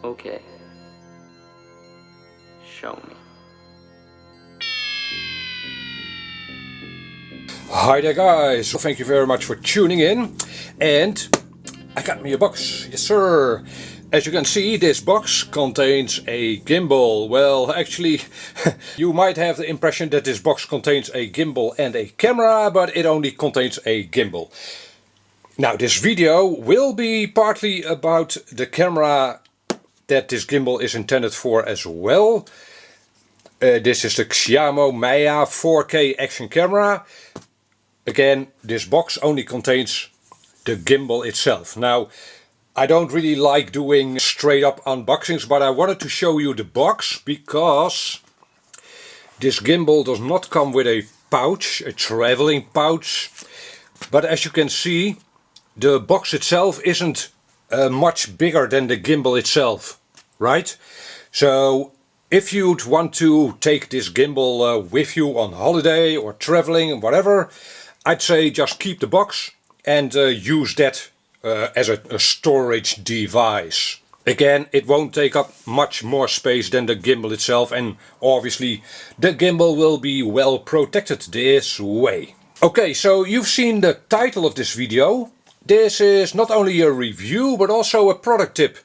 Okay. Show me. Hi there guys, thank you very much for tuning in, and I got me a box, yes sir. As you can see, this box contains a gimbal. Well, actually, you might have the impression that this box contains a gimbal and a camera, but it only contains a gimbal. Now, this video will be partly about the camera that this gimbal is intended for as well. This is the Xiaomi Mijia 4K action camera. Again, this box only contains the gimbal itself. Now, I don't really like doing straight up unboxings, but I wanted to show you the box because this gimbal does not come with a pouch, a traveling pouch. But as you can see, the box itself isn't much bigger than the gimbal itself, right? So if you'd want to take this gimbal with you on holiday or traveling or whatever, I'd say just keep the box and use that as a storage device. Again, it won't take up much more space than the gimbal itself, and obviously the gimbal will be well protected this way. Okay, so you've seen the title of this video. This is not only a review but also a product tip.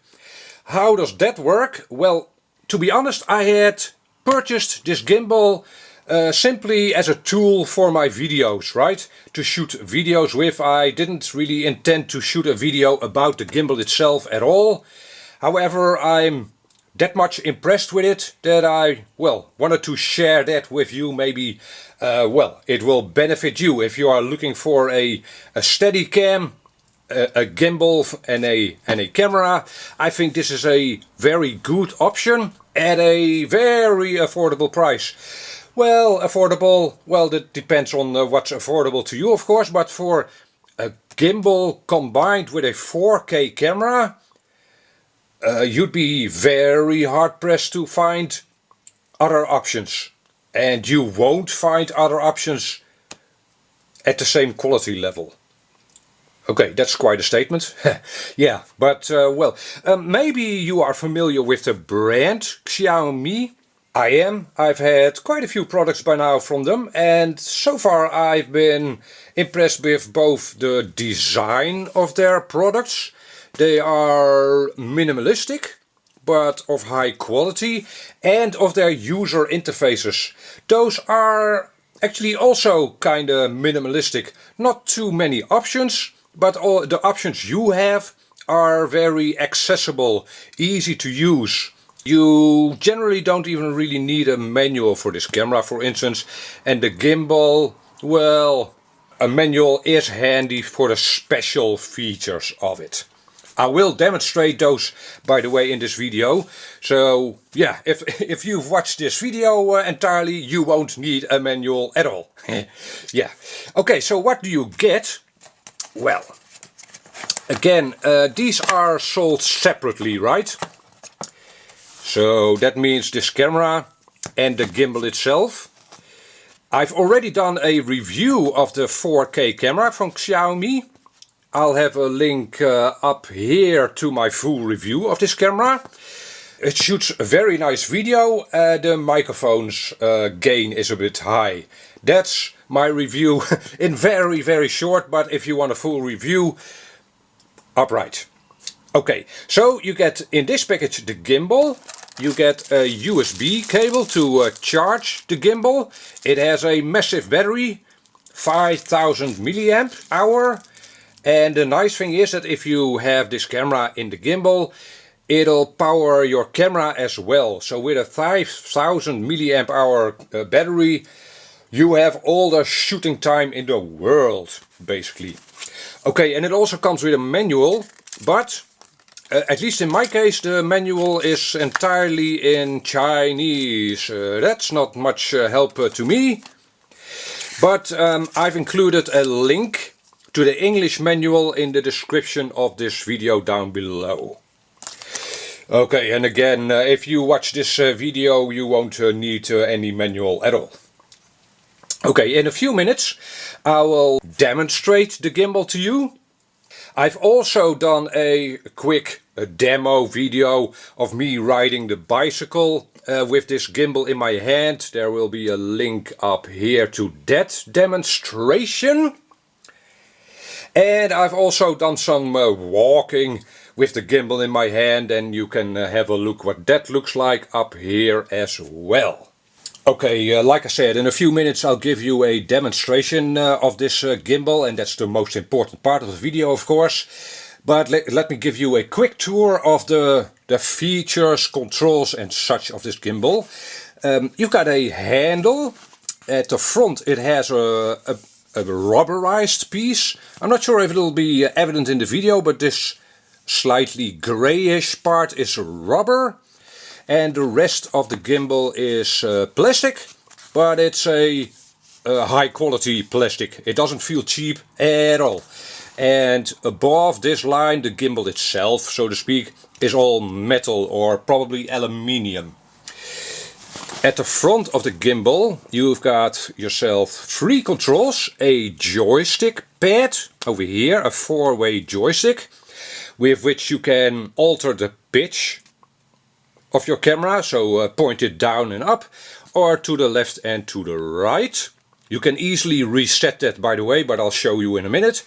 How does that work? Well, to be honest, I had purchased this gimbal simply as a tool for my videos, right? To shoot videos with. I didn't really intend to shoot a video about the gimbal itself at all. However, I'm that much impressed with it that I, well, wanted to share that with you. Maybe, well, it will benefit you if you are looking for a steady cam, a gimbal and a camera. I think this is a very good option at a very affordable price. Well, affordable, well, that depends on what's affordable to you, of course, but for a gimbal combined with a 4K camera, you'd be very hard pressed to find other options. And you won't find other options at the same quality level. Okay, that's quite a statement. Yeah, but well, maybe you are familiar with the brand Xiaomi. I am. I've had quite a few products by now from them, and so far I've been impressed with both the design of their products. They are minimalistic, but of high quality, and of their user interfaces. Those are actually also kinda minimalistic. Not too many options, but all the options you have are very accessible, easy to use. You generally don't even really need a manual for this camera, for instance, and the gimbal, well, a manual is handy for the special features of it. I will demonstrate those, by the way, in this video. So yeah, if you've watched this video entirely, you won't need a manual at all. Yeah. Okay, so what do you get? Well, again, these are sold separately, right? So that means this camera and the gimbal itself. I've already done a review of the 4K camera from Xiaomi. I'll have a link up here to my full review of this camera. It shoots a very nice video. The microphone's gain is a bit high. That's my review in very short, but if you want a full review, upright. Okay, so you get in this package the gimbal. You get a USB cable to charge the gimbal. It has a massive battery, 5000 milliamp hour. And the nice thing is that if you have this camera in the gimbal, it'll power your camera as well. So with a 5000 milliamp hour battery, you have all the shooting time in the world, basically. Okay, and it also comes with a manual, but at least in my case, the manual is entirely in Chinese. That's not much help to me. But I've included a link to the English manual in the description of this video down below. Okay, and again, if you watch this video, you won't need any manual at all. Okay, in a few minutes I will demonstrate the gimbal to you. I've also done a quick demo video of me riding the bicycle with this gimbal in my hand. There will be a link up here to that demonstration. And I've also done some walking with the gimbal in my hand, and you can have a look what that looks like up here as well. Okay, like I said, in a few minutes I'll give you a demonstration of this gimbal, and that's the most important part of the video, of course. But let me give you a quick tour of the features, controls and such of this gimbal. You've got a handle. At the front it has a rubberized piece. I'm not sure if it'll be evident in the video, but this slightly grayish part is rubber. And the rest of the gimbal is plastic, but it's a high quality plastic. It doesn't feel cheap at all. And above this line, the gimbal itself, so to speak, is all metal or probably aluminium. At the front of the gimbal you've got yourself 3 controls. A joystick pad over here, a 4-way joystick, with which you can alter the pitch of your camera, so point it down and up, or to the left and to the right. You can easily reset that, by the way, but I'll show you in a minute.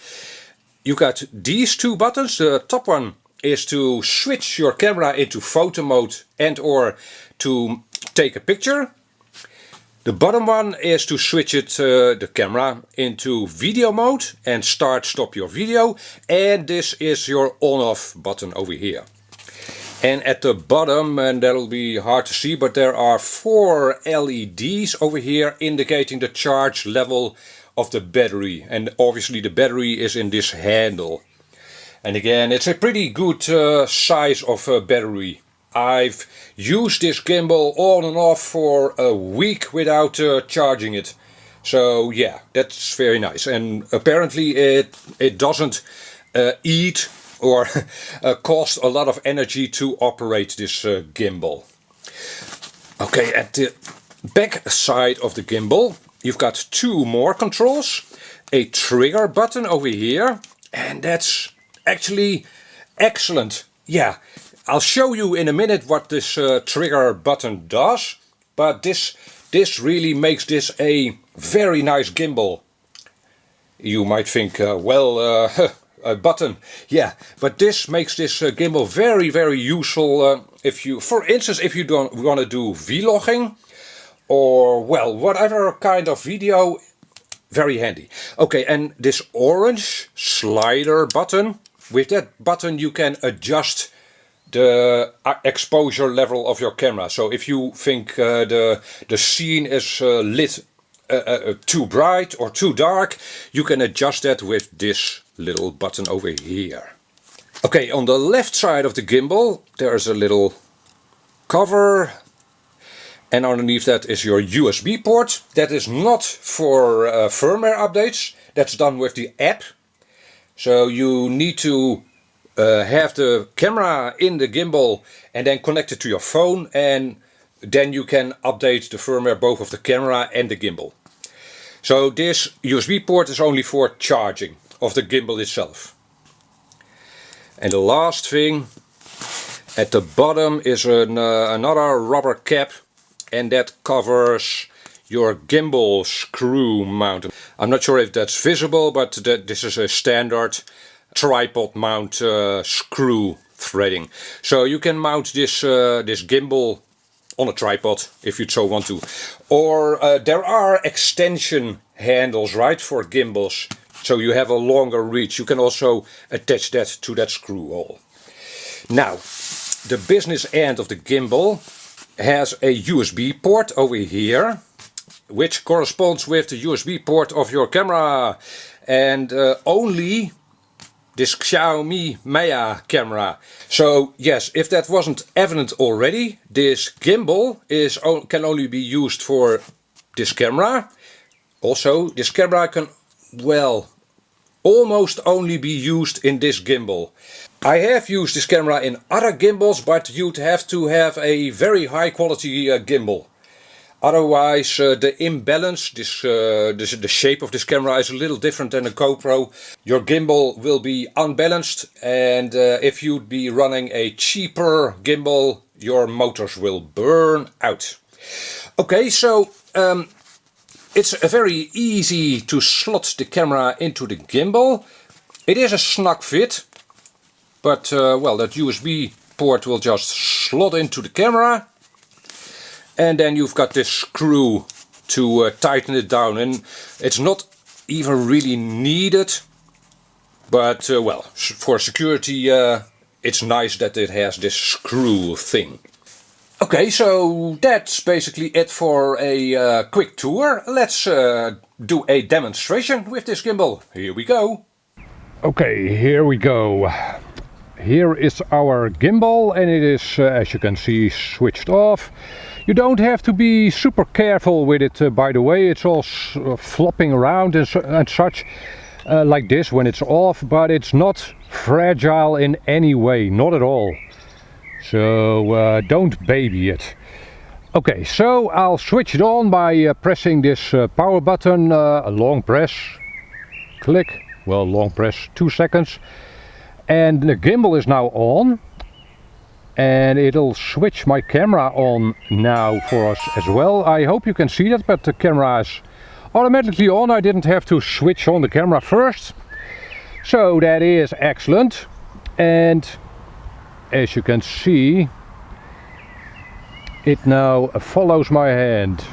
You got these 2 buttons. The top one is to switch your camera into photo mode and or to take a picture. The bottom one is to switch the camera into video mode and stop your video, and this is your on-off button over here. And at the bottom, and that'll be hard to see, but there are 4 LEDs over here indicating the charge level of the battery. And obviously the battery is in this handle. And again, it's a pretty good size of battery. I've used this gimbal on and off for a week without charging it. So yeah, that's very nice. And apparently it doesn't eat or cost a lot of energy to operate this gimbal. Okay, at the back side of the gimbal you've got 2 more controls. A trigger button over here, and that's actually excellent. Yeah, I'll show you in a minute what this trigger button does, but this really makes this a very nice gimbal. You might think, well, a button, yeah, but this makes this gimbal very useful if you, for instance, if you don't want to do vlogging or, well, whatever kind of video. Very handy. Okay, and this orange slider button, with that button you can adjust the exposure level of your camera. So if you think the scene is lit too bright or too dark, you can adjust that with this little button over here. Okay, on the left side of the gimbal there's a little cover, and underneath that is your USB port. That is not for firmware updates, that's done with the app. So you need to have the camera in the gimbal and then connect it to your phone, and then you can update the firmware both of the camera and the gimbal. So this USB port is only for charging of the gimbal itself. And the last thing, at the bottom is another rubber cap, and that covers your gimbal screw mount. I'm not sure if that's visible, but this is a standard tripod mount screw threading. So you can mount this gimbal on a tripod if you so want to. Or there are extension handles, right, for gimbals, so you have a longer reach. You can also attach that to that screw hole. Now, the business end of the gimbal has a USB port over here, which corresponds with the USB port of your camera, and only this Xiaomi Mijia camera. So yes, if that wasn't evident already, this gimbal can only be used for this camera. Also, this camera can, well, almost only be used in this gimbal. I have used this camera in other gimbals, but you'd have to have a very high quality gimbal. Otherwise, the imbalance, the shape of this camera is a little different than a GoPro. Your gimbal will be unbalanced, and if you'd be running a cheaper gimbal, your motors will burn out. Okay, so it's very easy to slot the camera into the gimbal. It is a snug fit, but well, that USB port will just slot into the camera. And then you've got this screw to tighten it down, and it's not even really needed, but well, for security it's nice that it has this screw thing. Okay, so that's basically it for a quick tour. Let's do a demonstration with this gimbal. Here we go. Okay, here we go. Here is our gimbal, and it is, as you can see, switched off. You don't have to be super careful with it, by the way. It's all flopping around and such like this when it's off, but it's not fragile in any way, not at all. So don't baby it. Okay, so I'll switch it on by pressing this power button, a long press, click, well, long press, 2 seconds. And the gimbal is now on. And it'll switch my camera on now for us as well. I hope you can see that, but the camera is automatically on. I didn't have to switch on the camera first. So that is excellent. And as you can see, it now follows my hand.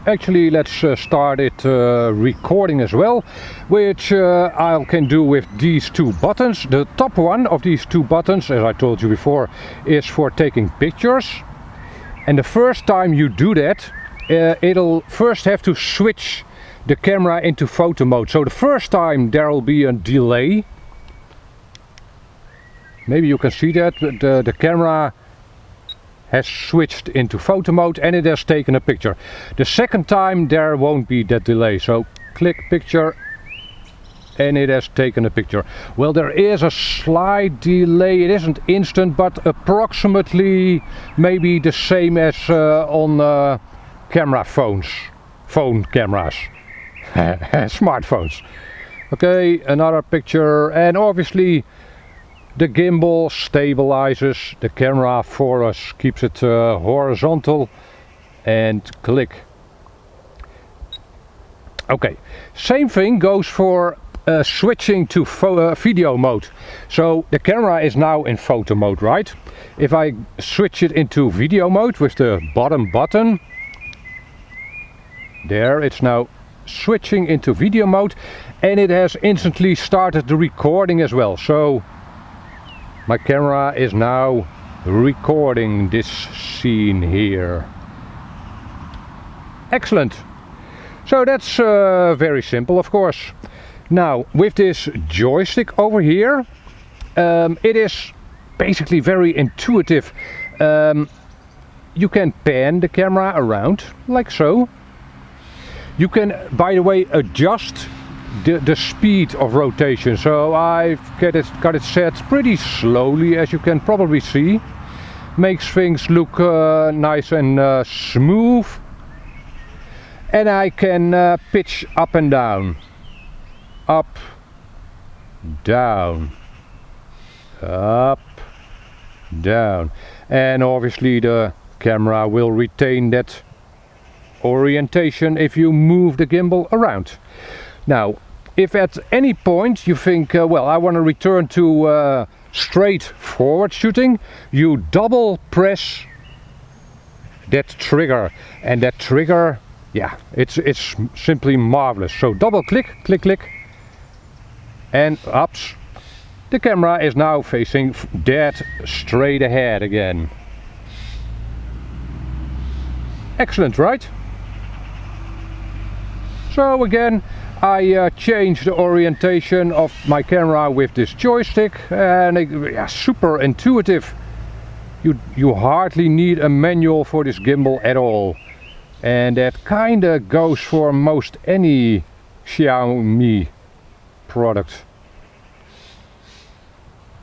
Actually, let's start it recording as well, which I can do with these two buttons. The top one of these two buttons, as I told you before, is for taking pictures. And the first time you do that, it'll first have to switch the camera into photo mode. So the first time there will be a delay. Maybe you can see that the camera has switched into photo mode and it has taken a picture. The second time there won't be that delay, so click picture and it has taken a picture. Well, there is a slight delay. It isn't instant, but approximately maybe the same as on phone cameras, smartphones. Okay, another picture, and obviously the gimbal stabilizes the camera for us, keeps it horizontal, and click. Okay, same thing goes for switching to video mode. So the camera is now in photo mode, right? If I switch it into video mode with the bottom button, there, it's now switching into video mode, and it has instantly started the recording as well. So my camera is now recording this scene here. Excellent. So that's very simple, of course. Now, with this joystick over here, it is basically very intuitive. You can pan the camera around, like so. You can, by the way, adjust the speed of rotation. So I've got it set pretty slowly, as you can probably see. Makes things look nice and smooth. And I can pitch up and down. Up, down, up, down. And obviously the camera will retain that orientation if you move the gimbal around. Now, if at any point you think, well, I want to return to straight forward shooting, you double press that trigger, and that trigger, yeah, it's simply marvelous. So double click, click, click, and ups. The camera is now facing dead straight ahead again. Excellent, right? So again, I changed the orientation of my camera with this joystick, and yeah, super intuitive. You hardly need a manual for this gimbal at all. And that kinda goes for most any Xiaomi product.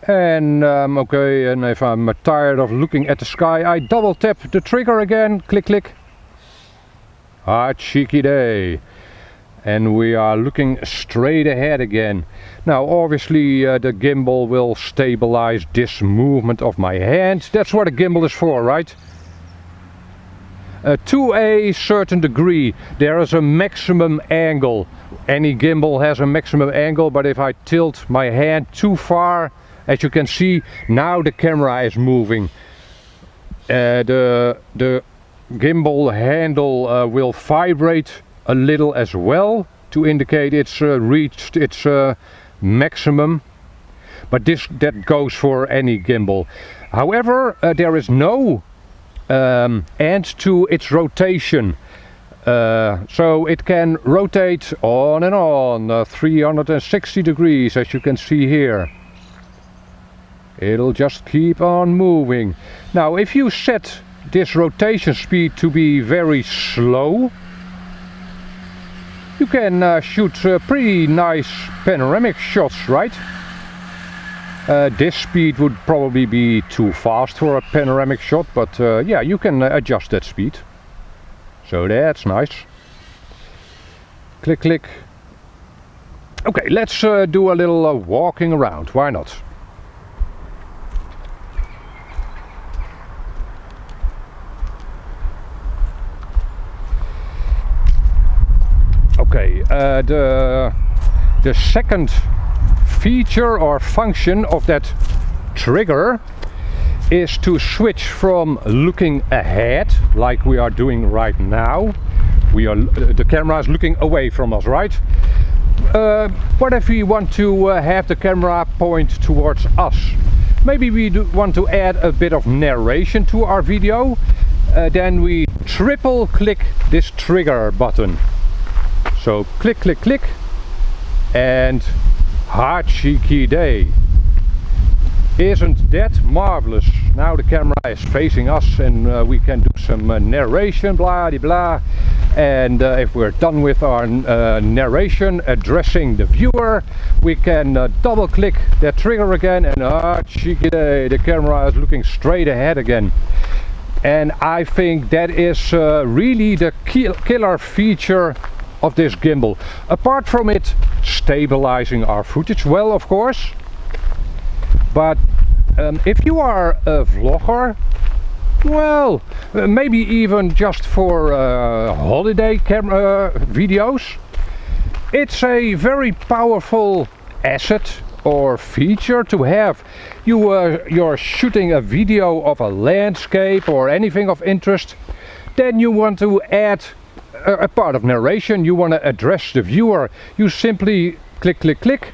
And okay, and if I'm tired of looking at the sky, I double tap the trigger again, click click, a cheeky day. And we are looking straight ahead again. Now obviously the gimbal will stabilize this movement of my hand. That's what a gimbal is for, right? To a certain degree there is a maximum angle. Any gimbal has a maximum angle, but if I tilt my hand too far, as you can see, now the camera is moving. The gimbal handle will vibrate a little as well to indicate it's reached its maximum, but that goes for any gimbal. However, there is no end to its rotation, so it can rotate on and on 360 degrees, as you can see here. It'll just keep on moving. Now if you set this rotation speed to be very slow, you can shoot pretty nice panoramic shots, right? This speed would probably be too fast for a panoramic shot, but yeah, you can adjust that speed. So that's nice. Click, click. Okay, let's do a little walking around, why not? Okay, the second feature or function of that trigger is to switch from looking ahead, like we are doing right now. The camera is looking away from us, right? What if we want to have the camera point towards us? Maybe we want to add a bit of narration to our video. Then we triple click this trigger button. So click, click, click, and ha cheeky day. Isn't that marvelous? Now the camera is facing us and we can do some narration, blah de blah. And if we're done with our narration addressing the viewer, we can double click that trigger again, and ah cheeky day, the camera is looking straight ahead again. And I think that is really the killer feature of this gimbal. Apart from it stabilizing our footage well, of course, but if you are a vlogger, well, maybe even just for holiday camera videos, it's a very powerful asset or feature to have. You're shooting a video of a landscape or anything of interest, then you want to add a part of narration, you want to address the viewer. You simply click, click, click,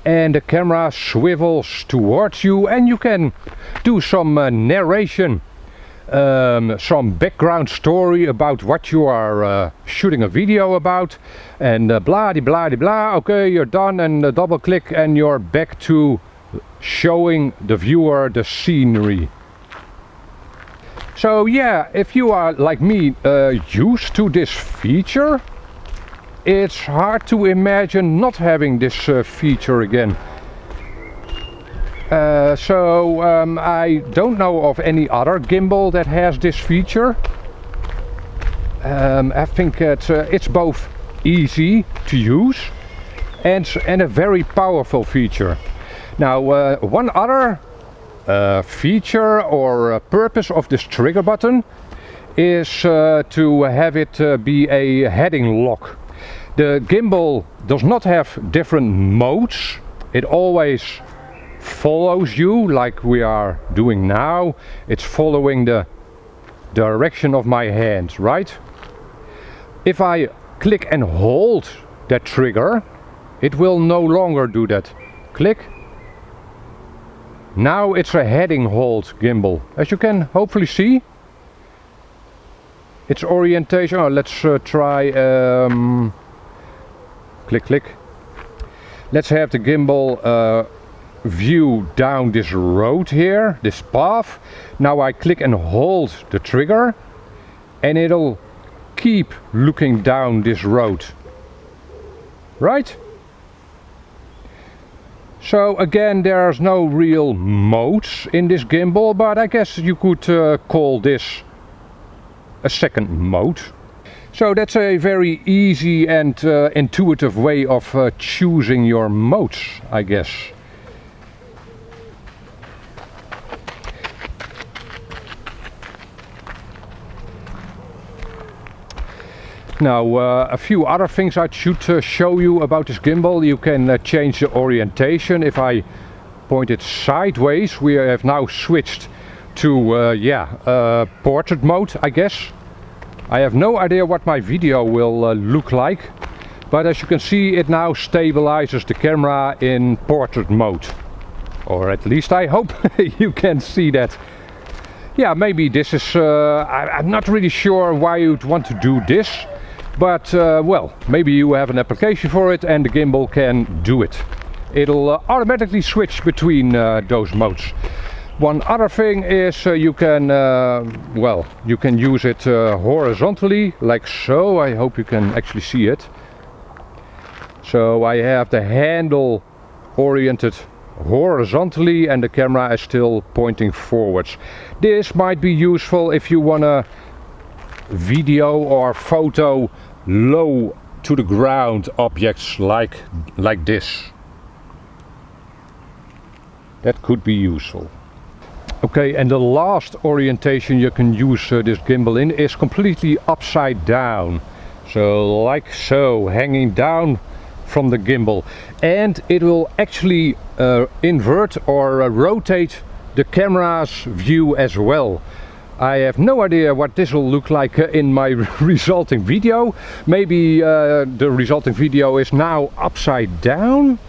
and the camera swivels towards you, and you can do some narration, some background story about what you are shooting a video about, and blah de blah de blah. Okay, you're done, and double click and you're back to showing the viewer the scenery. So yeah, if you are like me used to this feature, it's hard to imagine not having this feature again. I don't know of any other gimbal that has this feature. I think it's both easy to use and a very powerful feature. Now one other feature or purpose of this trigger button is to have it be a heading lock. The gimbal does not have different modes. It always follows you like we are doing now. It's following the direction of my hand, right? If I click and hold that trigger, it will no longer do that. Click. Now it's a heading hold gimbal, as you can hopefully see. Its orientation, let's try click, click. Let's have the gimbal view down this road here, this path. Now I click and hold the trigger and it'll keep looking down this road, right? So again, there's no real modes in this gimbal, but I guess you could call this a second mode. So that's a very easy and intuitive way of choosing your modes, I guess. Now a few other things I should show you about this gimbal. You can change the orientation. If I point it sideways, we have now switched to portrait mode, I guess. I have no idea what my video will look like, but as you can see, it now stabilizes the camera in portrait mode. Or at least I hope you can see that. Yeah, maybe this is, I'm not really sure why you'd want to do this, but well, maybe you have an application for it and the gimbal can do it. It'll automatically switch between those modes. One other thing is you can use it horizontally, like so. I hope you can actually see it. So I have the handle oriented horizontally and the camera is still pointing forwards. This might be useful if you want to video or photo low to the ground objects like this. That could be useful. Okay, and the last orientation you can use this gimbal in is completely upside down. So like so, hanging down from the gimbal. And it will actually invert or rotate the camera's view as well. I have no idea what this will look like in my resulting video. Maybe the resulting video is now upside down.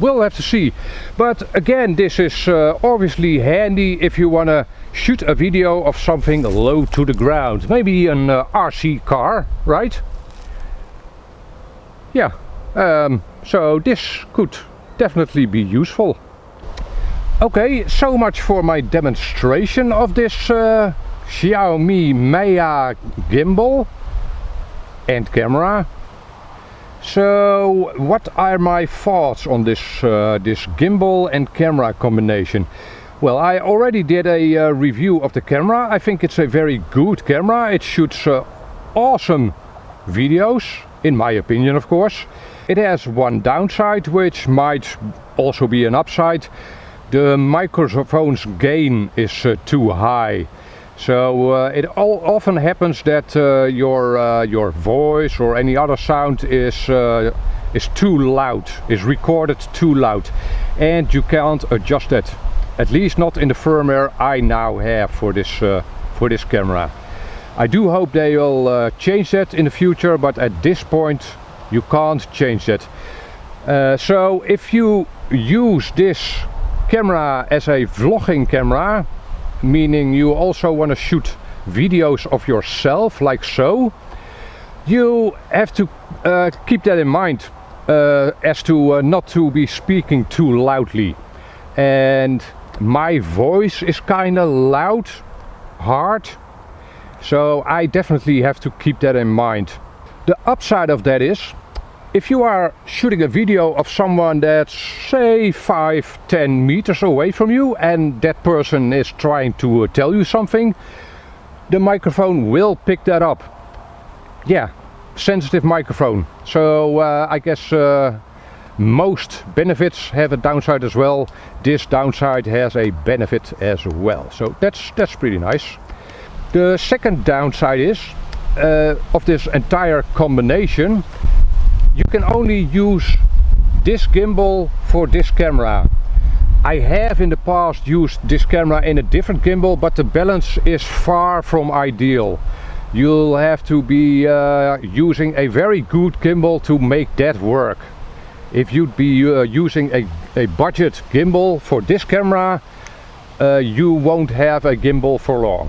We'll have to see. But again, this is obviously handy if you want to shoot a video of something low to the ground. Maybe an RC car, right? Yeah, so this could definitely be useful. Okay, so much for my demonstration of this Xiaomi Mijia gimbal and camera. So what are my thoughts on this gimbal and camera combination? Well, I already did a review of the camera. I think it's a very good camera. It shoots awesome videos, in my opinion, of course. It has one downside, which might also be an upside. The microphone's gain is too high. So it often happens that your voice or any other sound is too loud, is recorded too loud, and you can't adjust that. At least not in the firmware I now have for this camera. I do hope they will change that in the future, but at this point you can't change that. So if you use this camera as a vlogging camera, meaning you also want to shoot videos of yourself like so, you have to keep that in mind as to not to be speaking too loudly. And my voice is kind of loud, hard, so I definitely have to keep that in mind. The upside of that is, if you are shooting a video of someone that's say 5-10 meters away from you and that person is trying to tell you something, the microphone will pick that up. Yeah, sensitive microphone. So I guess most benefits have a downside as well. This downside has a benefit as well. So that's pretty nice. The second downside is of this entire combination, you can only use this gimbal for this camera. I have in the past used this camera in a different gimbal, but the balance is far from ideal. You'll have to be using a very good gimbal to make that work. If you'd be using a budget gimbal for this camera, you won't have a gimbal for long.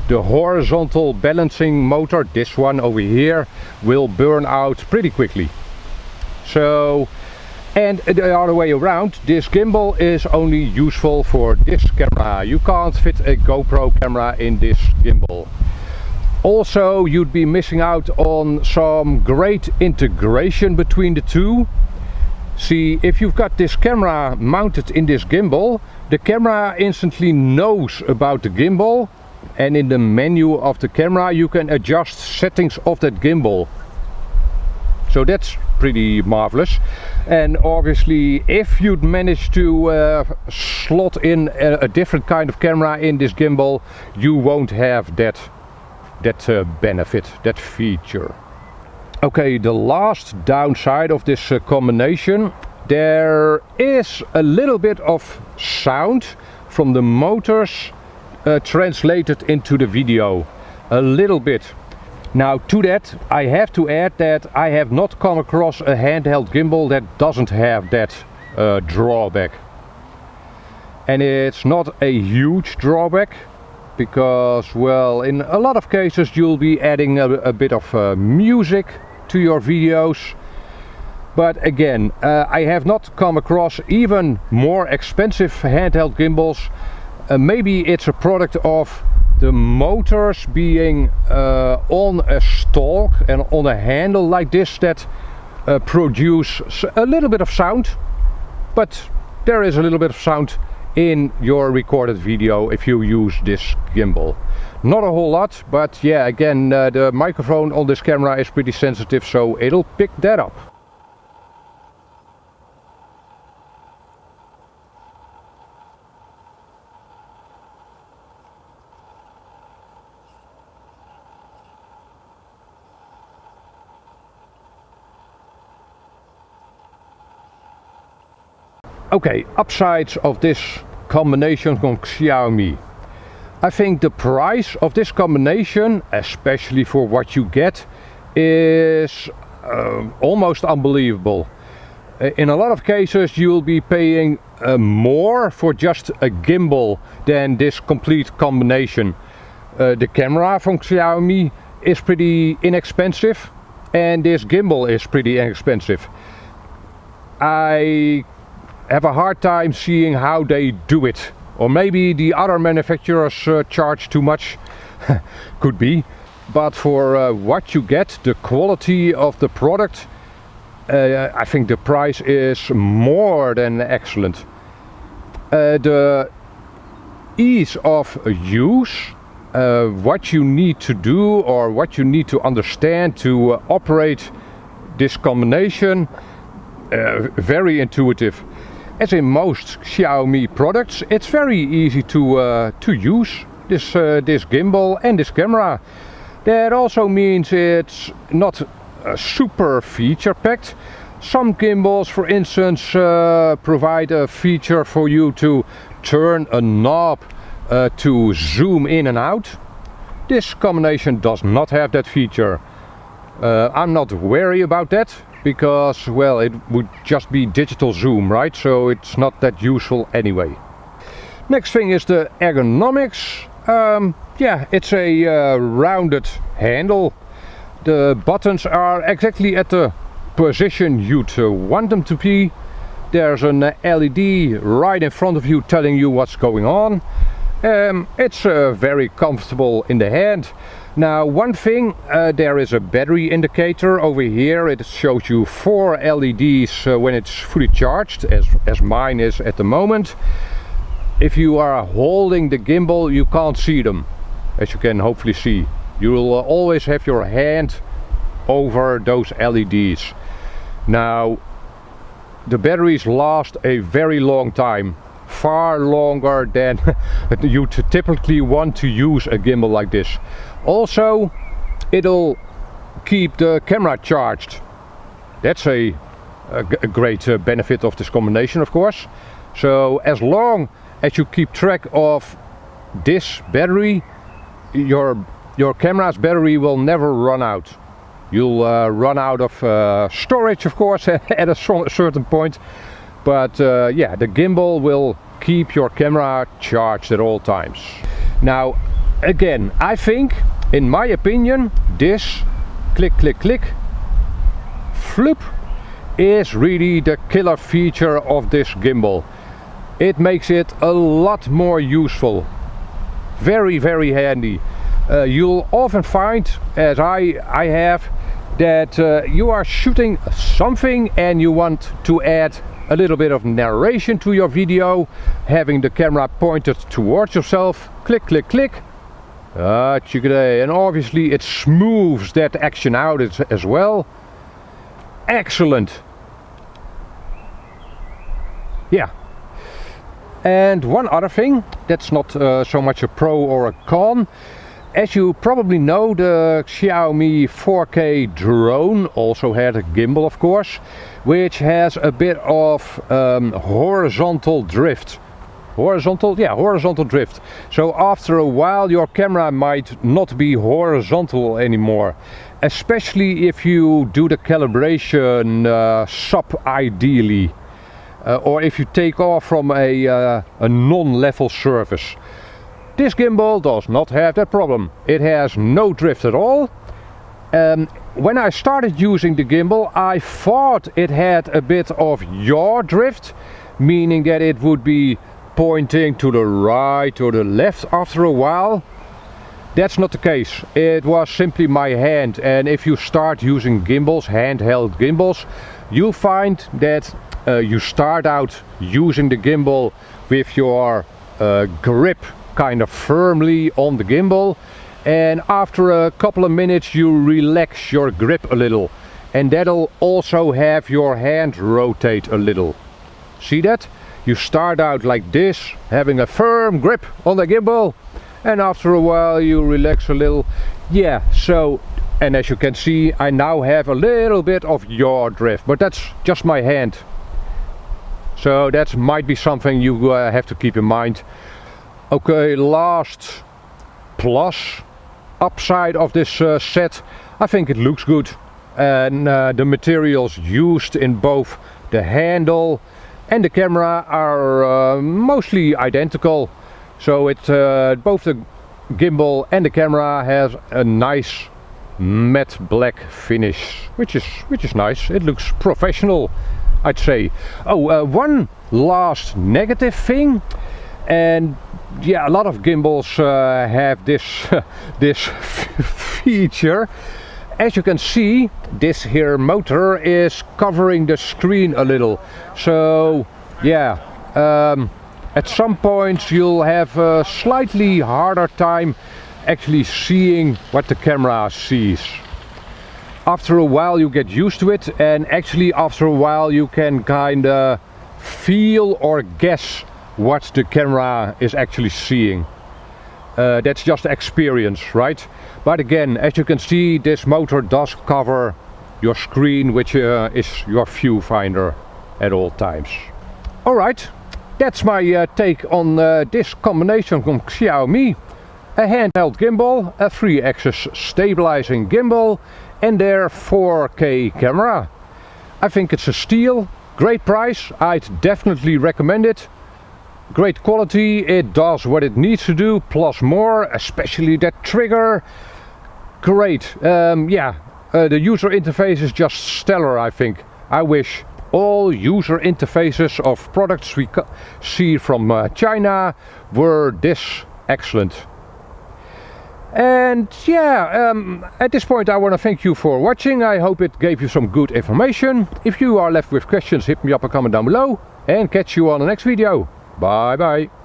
The horizontal balancing motor, this one over here, will burn out pretty quickly. So, and the other way around, this gimbal is only useful for this camera. You can't fit a GoPro camera in this gimbal. Also, you'd be missing out on some great integration between the two. See, if you've got this camera mounted in this gimbal, the camera instantly knows about the gimbal and in the menu of the camera you can adjust settings of that gimbal. So that's pretty marvelous. And obviously if you'd manage to slot in a different kind of camera in this gimbal, you won't have that benefit, that feature. Okay, the last downside of this combination, there is a little bit of sound from the motors translated into the video. A little bit. Now to that I have to add that I have not come across a handheld gimbal that doesn't have that drawback. And it's not a huge drawback, because, well, in a lot of cases you'll be adding a bit of music to your videos. But again, I have not come across even more expensive handheld gimbals. Maybe it's a product of the motors being on a stalk and on a handle like this that produce a little bit of sound. But there is a little bit of sound in your recorded video if you use this gimbal. Not a whole lot, but yeah, again, the microphone on this camera is pretty sensitive, so it'll pick that up. Okay, upsides of this combination from Xiaomi. I think the price of this combination, especially for what you get, is almost unbelievable. In a lot of cases you'll be paying more for just a gimbal than this complete combination. The camera from Xiaomi is pretty inexpensive and this gimbal is pretty inexpensive. I have a hard time seeing how they do it. Or maybe the other manufacturers charge too much. Could be. But for what you get, the quality of the product, I think the price is more than excellent. The ease of use, what you need to do or what you need to understand to operate this combination, very intuitive. As in most Xiaomi products, it's very easy to use this gimbal and this camera. That also means it's not super feature packed. Some gimbals, for instance, provide a feature for you to turn a knob to zoom in and out. This combination does not have that feature. I'm not wary about that, because, well, it would just be digital zoom, right? So it's not that useful anyway. Next thing is the ergonomics. Yeah, it's a rounded handle. The buttons are exactly at the position you'd want them to be. There's an LED right in front of you telling you what's going on. It's very comfortable in the hand. Now, one thing, there is a battery indicator over here. It shows you 4 LEDs when it's fully charged, as mine is at the moment. If you are holding the gimbal, you can't see them, as you can hopefully see. You will always have your hand over those LEDs. Now, the batteries last a very long time. Far longer than you typically want to use a gimbal like this. Also, it'll keep the camera charged. That's a great benefit of this combination, of course. So as long as you keep track of this battery, your camera's battery will never run out. You'll run out of storage, of course, at a certain point. But yeah, the gimbal will keep your camera charged at all times. Now, again, I think, in my opinion, this click, click, click, flip, is really the killer feature of this gimbal. It makes it a lot more useful. Very, very handy. You'll often find, as I have, that you are shooting something and you want to add a little bit of narration to your video, having the camera pointed towards yourself. Click, click, click. And obviously it smooths that action out as well. Excellent. Yeah. And one other thing, that's not so much a pro or a con. As you probably know, the Xiaomi 4K drone also had a gimbal, of course, which has a bit of horizontal drift. Horizontal? Yeah, horizontal drift. So after a while your camera might not be horizontal anymore. Especially if you do the calibration sub-ideally. Or if you take off from a non-level surface. This gimbal does not have that problem. It has no drift at all. When I started using the gimbal, I thought it had a bit of yaw drift, meaning that it would be pointing to the right or the left after a while. That's not the case. It was simply my hand, and if you start using gimbals, handheld gimbals, you find that you start out using the gimbal with your grip kind of firmly on the gimbal, and after a couple of minutes you relax your grip a little, and that'll also have your hand rotate a little. See that? You start out like this, having a firm grip on the gimbal, and after a while you relax a little. Yeah, so, and as you can see, I now have a little bit of yaw drift, but that's just my hand. So that might be something you have to keep in mind. Okay, last plus upside of this set, I think it looks good. And the materials used in both the handle and the camera are mostly identical. So it both the gimbal and the camera has a nice matte black finish, which is nice. It looks professional, I'd say. Oh, one last negative thing, and yeah, a lot of gimbals have this this feature. As you can see, this here motor is covering the screen a little. So yeah, at some points you'll have a slightly harder time actually seeing what the camera sees. After a while you get used to it, and actually after a while you can kinda feel or guess what the camera is actually seeing. That's just experience, right? But again, as you can see, this motor does cover your screen, which is your viewfinder at all times. Alright, that's my take on this combination from Xiaomi. A handheld gimbal, a 3-axis stabilizing gimbal, and their 4K camera. I think it's a steal, great price, I'd definitely recommend it. Great quality, it does what it needs to do, plus more, especially that trigger. Great, yeah, the user interface is just stellar, I think. I wish all user interfaces of products we see from China were this excellent. And yeah, at this point I want to thank you for watching. I hope it gave you some good information. If you are left with questions, hit me up a comment down below, and catch you on the next video. Bye bye.